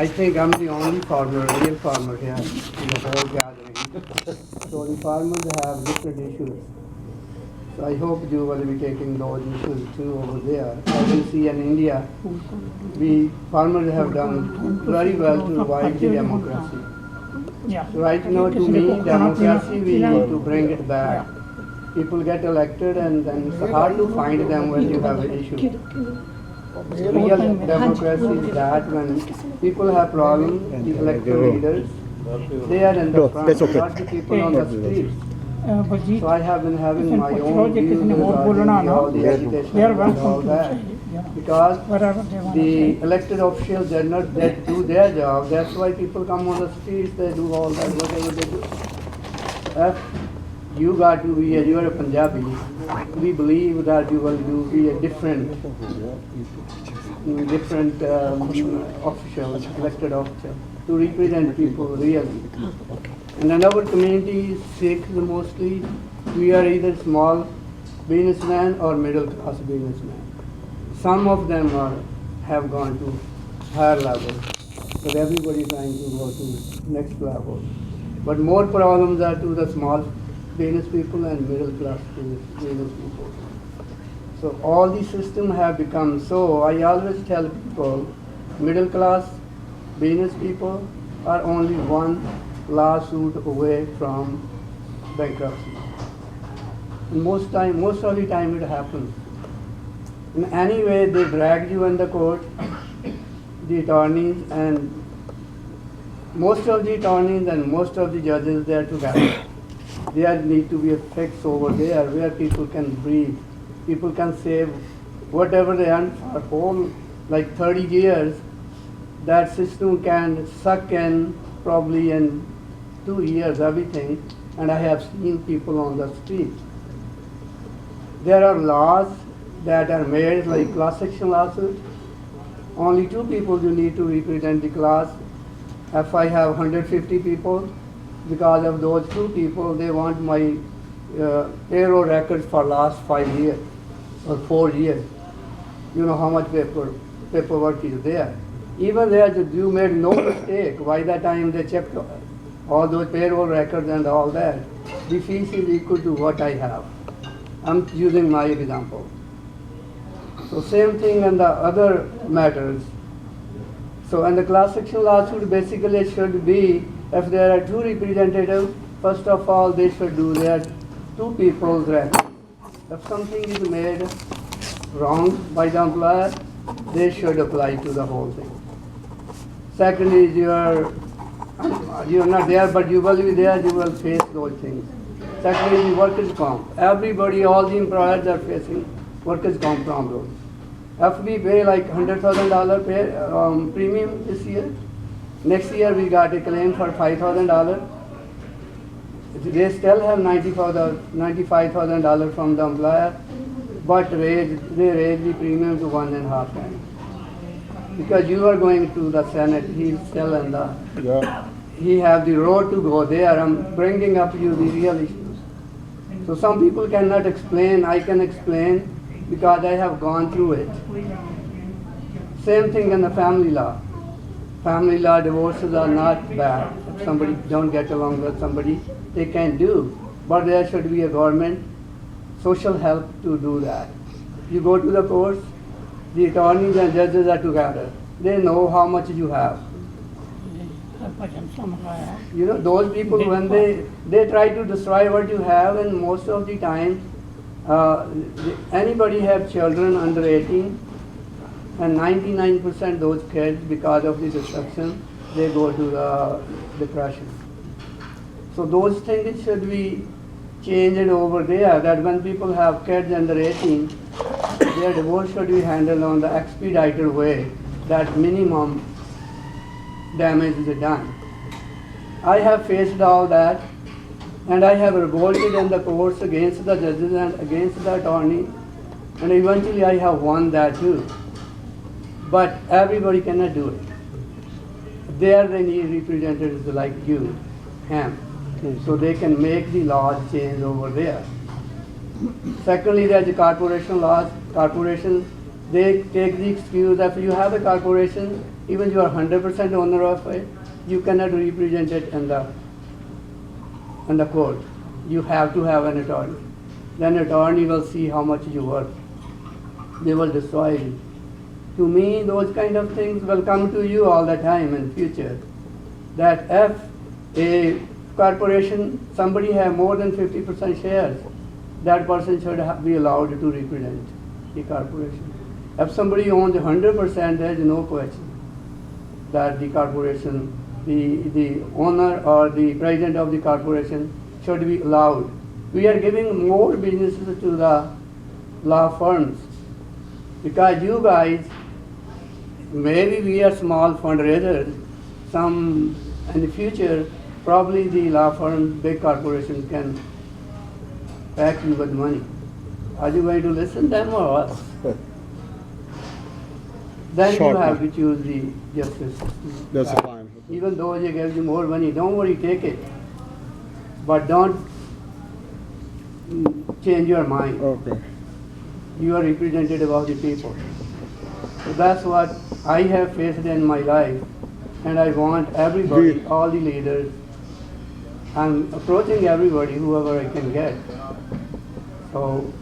I think I'm the only farmer, real farmer here in the whole gathering. So the farmers have different issues. So I hope you will be taking those issues too over there. I can see in India, we farmers have done very well to revive the democracy. So right now, to me, democracy, we need to bring it back. People get elected and then it's hard to find them when you have an issue. Real democracy is that when people have problems, the elected leaders, they are in the front, not the people on the streets. So I have been having my own views regarding all the agitation and all that. Because the elected officials did not do their job, that's why people come on the streets, they do all that, whatever they do. If you got to be, you are a Punjabi, we believe that you will be a different official, elected official, to represent people really. And in our community, Sikhs mostly, we are either small businessmen or middle class businessmen. Some of them have gone to higher level, but everybody is trying to go to next level. But more problems are to the small business people and middle class business people. So all the systems have become so. I always tell people, middle class business people are only one lawsuit away from bankruptcy. And most of the time it happens. In any way they drag you in the court, the attorneys and most of the attorneys and most of the judges, they are together. There need to be a fix over there where people can breathe. People can save whatever they earn for whole, like 30 years. That system can suck in probably in 2 years everything. And I have seen people on the street. There are laws that are made like class action lawsuit. Only 2 people you need to represent the class. If I have 150 people, because of those 2 people, they want my payroll records for last 5 years or 4 years. You know how much paperwork is there. Even there, you made no mistake. By the time they checked all those payroll records and all that, the fees is equal to what I have. I'm using my example. So same thing in the other matters. So in the class action lawsuit, basically it should be, if there are 2 representatives, first of all they should do their 2 people's record. If something is made wrong by the employer, they should apply to the whole thing. Second is you're not there, but you will be there, you will face those things. Second is the workers' comp. Everybody, all the employers are facing workers' comp problems. If we pay like $100,000 premium this year, next year we got a claim for $5,000. They still have $95,000 from the employer, but they raise the premium to 1.5 times. Because you are going to the Senate, he's still in the, he have the road to go there. I'm bringing up you the real issues. So some people cannot explain, I can explain because I have gone through it. Same thing in the family law. Family law divorces are not bad. If somebody don't get along with somebody, they can do. But there should be a government social help to do that. You go to the courts, the attorneys and judges are together. They know how much you have. You know, those people, when they try to destroy what you have, and most of the time, anybody have children under 18, and 99% those kids, because of the destruction, they go to the depression. So those things should be changed over there, that when people have kids under 18, their divorce should be handled on the expedited way, that minimum damage is done. I have faced all that, and I have revolted in the courts against the judges and against the attorney, and eventually I have won that too. But everybody cannot do it. There they need representatives like you, him, so they can make the laws change over there. Secondly, there is the corporation laws. Corporations, they take the excuse that if you have a corporation, even you are 100% owner of it, you cannot represent it in the court. You have to have an attorney. Then attorney will see how much you worth. They will decide it. To me, those kind of things will come to you all the time in future. That if a corporation, somebody have more than 50% shares, that person should be allowed to represent the corporation. If somebody owns 100%, there is no question that the corporation, the owner or the president of the corporation should be allowed. We are giving more businesses to the law firms because you guys, maybe we are small fundraisers, some in the future, probably the law firms, big corporations can back you with money. Are you going to listen to them or us? Then you Short have one. to choose the justice system. That's fine. Even though they give you more money, don't worry, take it. But don't change your mind. Okay. You are representative of the people. So that's what I have faced in my life. And I want everybody, all the leaders, I'm approaching everybody, whoever I can get. So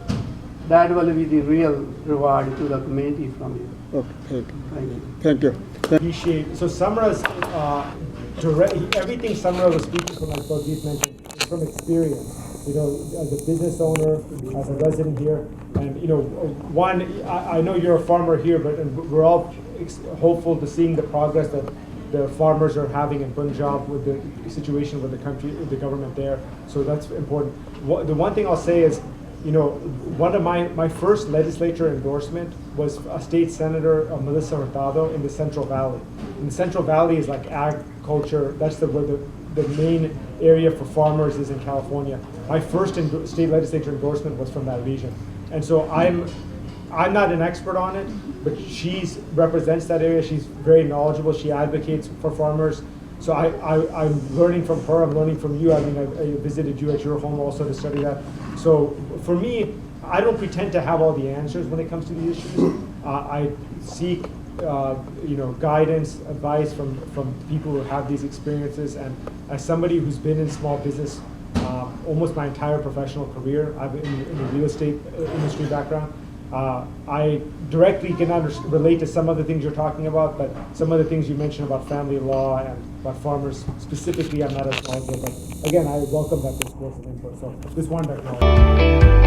that will be the real reward to the community from you. Okay. Thank you. Thank you. Thank you. Appreciate. So Samra's everything Samra was speaking from, like Pradeep mentioned, is from experience. You know, as a business owner, as a resident here, and you know, I know you're a farmer here, but we're all hopeful to seeing the progress that the farmers are having in Punjab with the situation with the country, with the government there. So that's important. The one thing I'll say is, you know, one of my first legislature endorsement was a state senator, Melissa Hurtado, in the Central Valley. And the Central Valley is like agriculture. That's where the main area for farmers is in California. My first state legislature endorsement was from that region. And so I'm not an expert on it, but she represents that area. She's very knowledgeable. She advocates for farmers. So I'm learning from her. I'm learning from you. I mean, I visited you at your home also to study that. So for me, I don't pretend to have all the answers when it comes to these issues. I seek guidance, advice from people who have these experiences. And as somebody who's been in small business almost my entire professional career, I've been in the real estate industry background. I directly can relate to some of the things you're talking about, but some of the things you mentioned about family law and about farmers specifically, I'm not as knowledgeable. But again, I welcome that discourse and input. So just wanted to acknowledge.